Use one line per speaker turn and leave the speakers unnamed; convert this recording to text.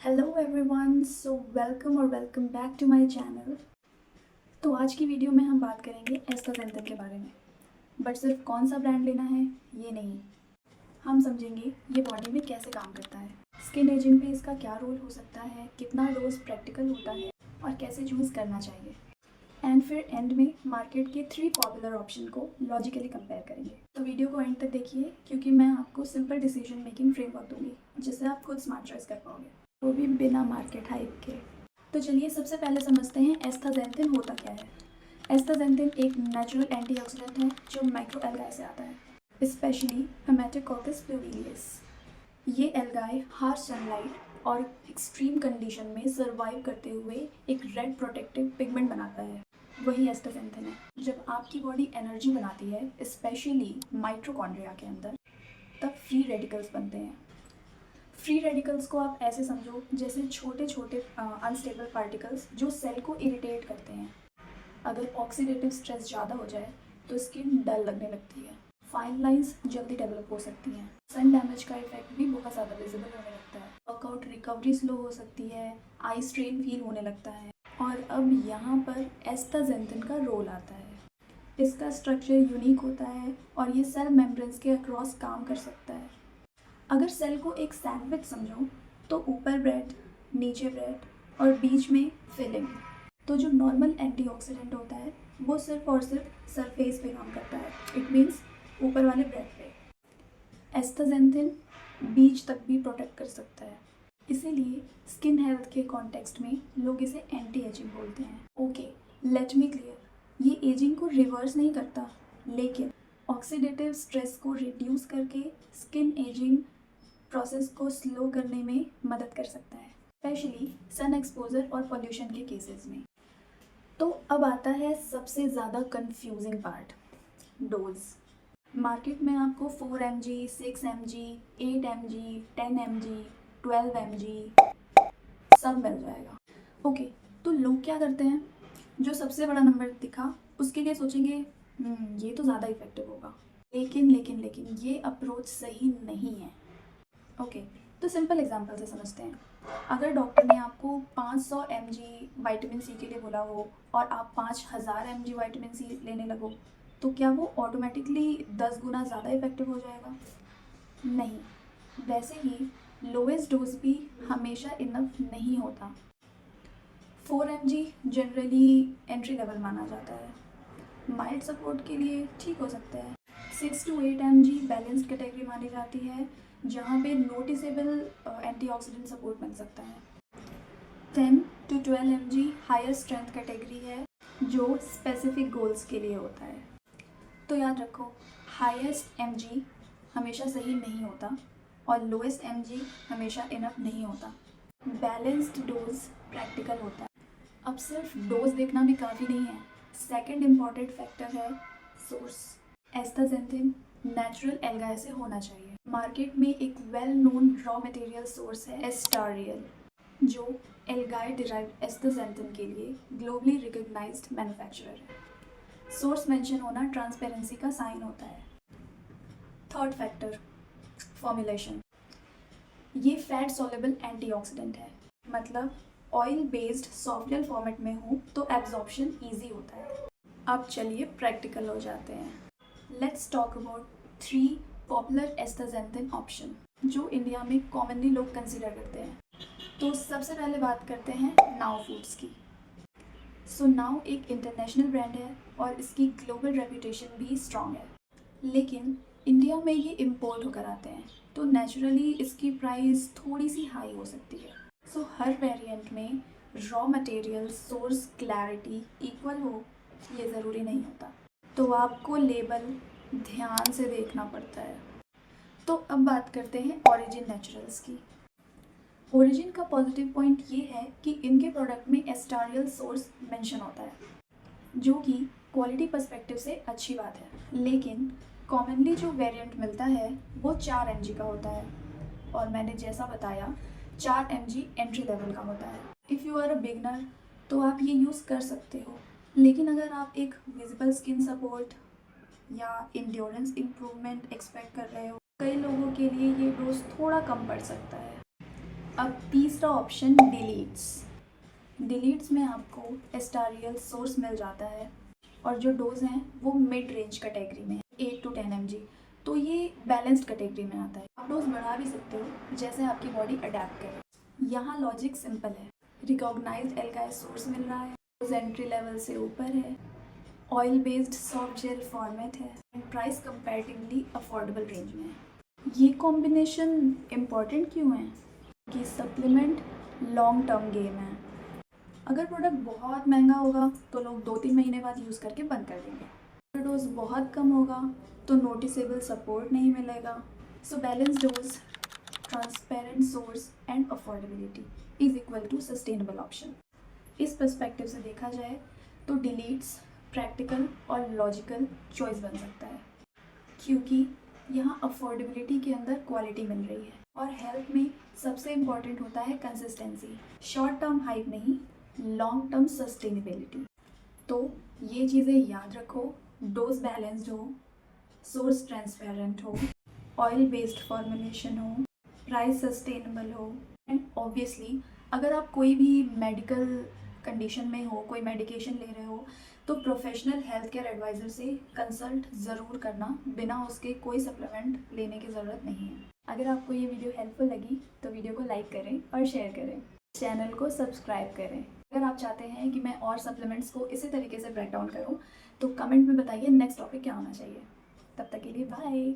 Hello everyone, so welcome back to my channel. तो आज की वीडियो में हम बात करेंगे एस्टाजेंथन के बारे में। बट सिर्फ कौन सा ब्रांड लेना है ये नहीं, हम समझेंगे ये बॉडी में कैसे काम करता है, स्किन एजिंग पे इसका क्या रोल हो सकता है, कितना डोज प्रैक्टिकल होता है और कैसे चूज़ करना चाहिए। एंड फिर एंड में मार्केट के 3 पॉपुलर ऑप्शन को लॉजिकली कंपेयर करेंगे। तो वीडियो को एंड तक देखिए क्योंकि मैं आपको सिंपल डिसीजन मेकिंग फ्रेमवर्क दूंगी जिससे आप खुद स्मार्ट चॉइस कर पाओगे, वो भी बिना मार्केट हाइप के। तो चलिए सबसे पहले समझते हैं एस्टाजेंथिन होता क्या है। एस्टाजेंथिन एक नेचुरल एंटीऑक्सीडेंट है जो माइक्रोएल्गाए से आता है, स्पेशली हेमेटोकोकस प्लूरिलियस। ये एल्गाए हार्श सनलाइट और एक्सट्रीम कंडीशन में सर्वाइव करते हुए एक रेड प्रोटेक्टिव पिगमेंट बनाता है, वही एस्टाजेंथिन है। जब आपकी बॉडी एनर्जी बनाती है, स्पेशली माइटोकॉन्ड्रिया के अंदर, तब फ्री रेडिकल्स बनते हैं। फ्री रेडिकल्स को आप ऐसे समझो जैसे छोटे छोटे अनस्टेबल पार्टिकल्स जो सेल को इरिटेट करते हैं। अगर ऑक्सीडेटिव स्ट्रेस ज़्यादा हो जाए तो स्किन डल लगने लगती है, फाइन लाइंस जल्दी डेवलप हो सकती हैं, सन डैमेज का इफेक्ट भी बहुत ज़्यादा विजिबल होने लगता है, वर्कआउट रिकवरी स्लो हो सकती है, आई स्ट्रेन फील होने लगता है। और अब यहाँ पर एस्टाजेंथिन का रोल आता है। इसका स्ट्रक्चर यूनिक होता है और ये सेल मेम्ब्रेन्स के अक्रॉस काम कर सकता है। अगर सेल को एक सैंडविच समझो तो ऊपर ब्रेड, नीचे ब्रेड और बीच में फिलिंग। तो जो नॉर्मल एंटीऑक्सीडेंट होता है वो सिर्फ और सिर्फ सरफेस पे काम करता है, इट मीन्स ऊपर वाले ब्रेड पे। एस्टाजेंथिन बीच तक भी प्रोटेक्ट कर सकता है, इसीलिए स्किन हेल्थ के कॉन्टेक्स्ट में लोग इसे एंटी एजिंग बोलते हैं। ओके, लेट मी क्लियर, ये एजिंग को रिवर्स नहीं करता, लेकिन ऑक्सीडेटिव स्ट्रेस को रिड्यूस करके स्किन एजिंग प्रोसेस को स्लो करने में मदद कर सकता है, स्पेशली सन एक्सपोजर और पोल्यूशन के केसेस में। तो अब आता है सबसे ज़्यादा कंफ्यूजिंग पार्ट, डोज। मार्केट में आपको 4 mg, 6 mg, 8 mg, 10 mg, 12 mg सब मिल जाएगा। ओके, तो लोग क्या करते हैं, जो सबसे बड़ा नंबर दिखा उसके लिए सोचेंगे ये तो ज़्यादा इफेक्टिव होगा, लेकिन ये अप्रोच सही नहीं है। ओके, तो सिंपल एग्जांपल से समझते हैं। अगर डॉक्टर ने आपको 500 mg विटामिन सी के लिए बोला हो और आप 5000 mg विटामिन सी लेने लगो, तो क्या वो ऑटोमेटिकली 10 गुना ज़्यादा इफेक्टिव हो जाएगा? नहीं। वैसे ही लोएस्ट डोज भी हमेशा इनफ नहीं होता। 4 mg जनरली एंट्री लेवल माना जाता है, माइल्ड सपोर्ट के लिए ठीक हो सकता है। 6 to 8 mg बैलेंस्ड कैटेगरी मानी जाती है, जहाँ पे नोटिसेबल एंटीऑक्सीडेंट सपोर्ट मिल सकता है। 10 to 12 mg higher strength category है, जो स्पेसिफिक गोल्स के लिए होता है। तो याद रखो, हाईएस्ट mg हमेशा सही नहीं होता और लोएस्ट mg हमेशा इनफ नहीं होता। बैलेंस्ड डोज प्रैक्टिकल होता है। अब सिर्फ डोज देखना भी काफ़ी नहीं है, सेकंड इम्पॉर्टेंट फैक्टर है सोर्स। एस्टाजेंथिन नेचुरल एल्गाए से होना चाहिए। मार्केट में एक well known raw material source है एस्टारियल, जो एल्गाए डिराइव्ड एस्टाजेंथिन के लिए ग्लोबली रिकॉग्नाइज्ड मैन्युफैक्चरर है। सोर्स मेंशन होना ट्रांसपेरेंसी का साइन होता है। Third factor, formulation. ये फैट सॉल्युबल एंटीऑक्सीडेंट है, मतलब ऑयल बेस्ड सॉफ्टवेयर फॉर्मेट में हो तो एब्जॉर्प्शन ईजी होता है। अब चलिए प्रैक्टिकल हो जाते हैं। Let's talk about 3 popular astaxanthin option जो इंडिया में कॉमनली लोग कंसिडर करते हैं। तो सबसे पहले बात करते हैं नाउ फूड्स की। सो नाउ एक इंटरनेशनल ब्रांड है और इसकी ग्लोबल रेपुटेशन भी स्ट्रॉन्ग है, लेकिन इंडिया में ये इम्पोर्ट होकर आते हैं, तो नेचुरली इसकी प्राइस थोड़ी सी हाई हो सकती है। सो हर वेरिएंट में raw material source clarity equal हो ये ज़रूरी नहीं होता, तो आपको लेबल ध्यान से देखना पड़ता है। तो अब बात करते हैं ओरिजिन नेचुरल्स की। ओरिजिन का पॉजिटिव पॉइंट ये है कि इनके प्रोडक्ट में एस्टारियल सोर्स मेंशन होता है, जो कि क्वालिटी पर्सपेक्टिव से अच्छी बात है, लेकिन कॉमनली जो वेरिएंट मिलता है वो 4 mg का होता है, और मैंने जैसा बताया 4 mg एंट्री लेवल का होता है। If you are a beginner तो आप ये यूज़ कर सकते हो, लेकिन अगर आप एक विजिबल स्किन सपोर्ट या इंड्योरेंस इम्प्रूवमेंट एक्सपेक्ट कर रहे हो, कई लोगों के लिए ये डोज थोड़ा कम पड़ सकता है। अब तीसरा ऑप्शन डिलीट्स में आपको एस्टारियल सोर्स मिल जाता है और जो डोज हैं वो मिड रेंज कैटेगरी में है, 8 to 10 mg। तो ये बैलेंस्ड कैटेगरी में आता है। आप डोज बढ़ा भी सकते हो जैसे आपकी बॉडी अडेप्ट करे। यहाँ लॉजिक सिंपल है, रिकॉग्नाइज्ड एल्काइल सोर्स मिल रहा है, डोज एंट्री लेवल से ऊपर है, oil based soft gel format है and price comparatively affordable range में है। ये कॉम्बिनेशन इम्पॉर्टेंट क्यों है? कि सप्लीमेंट लॉन्ग टर्म गेम है। अगर प्रोडक्ट बहुत महंगा होगा तो लोग 2-3 महीने बाद यूज़ करके बंद कर देंगे। अगर डोज बहुत कम होगा तो नोटिसेबल सपोर्ट नहीं मिलेगा। So balance dose, transparent source and affordability is equal to sustainable option. इस पर्सपेक्टिव से देखा जाए तो डिलीट्स प्रैक्टिकल और लॉजिकल चॉइस बन सकता है, क्योंकि यहाँ अफोर्डेबिलिटी के अंदर क्वालिटी मिल रही है और हेल्थ में सबसे इम्पॉर्टेंट होता है कंसिस्टेंसी, शॉर्ट टर्म हाइप नहीं, लॉन्ग टर्म सस्टेनेबिलिटी। तो ये चीज़ें याद रखो, डोज बैलेंस्ड हो, सोर्स ट्रांसपेरेंट हो, ऑयल बेस्ड फॉर्मुलेशन हो, प्राइस सस्टेनेबल हो एंड ऑब्वियसली अगर आप कोई भी मेडिकल कंडीशन में हो, कोई मेडिकेशन ले रहे हो तो प्रोफेशनल हेल्थ केयर एडवाइज़र से कंसल्ट ज़रूर करना, बिना उसके कोई सप्लीमेंट लेने की ज़रूरत नहीं है। अगर आपको ये वीडियो हेल्पफुल लगी तो वीडियो को लाइक करें और शेयर करें, चैनल को सब्सक्राइब करें। अगर आप चाहते हैं कि मैं और सप्लीमेंट्स को इसी तरीके से ब्रेक डाउन करूँ तो कमेंट में बताइए नेक्स्ट टॉपिक क्या होना चाहिए। तब तक के लिए बाय।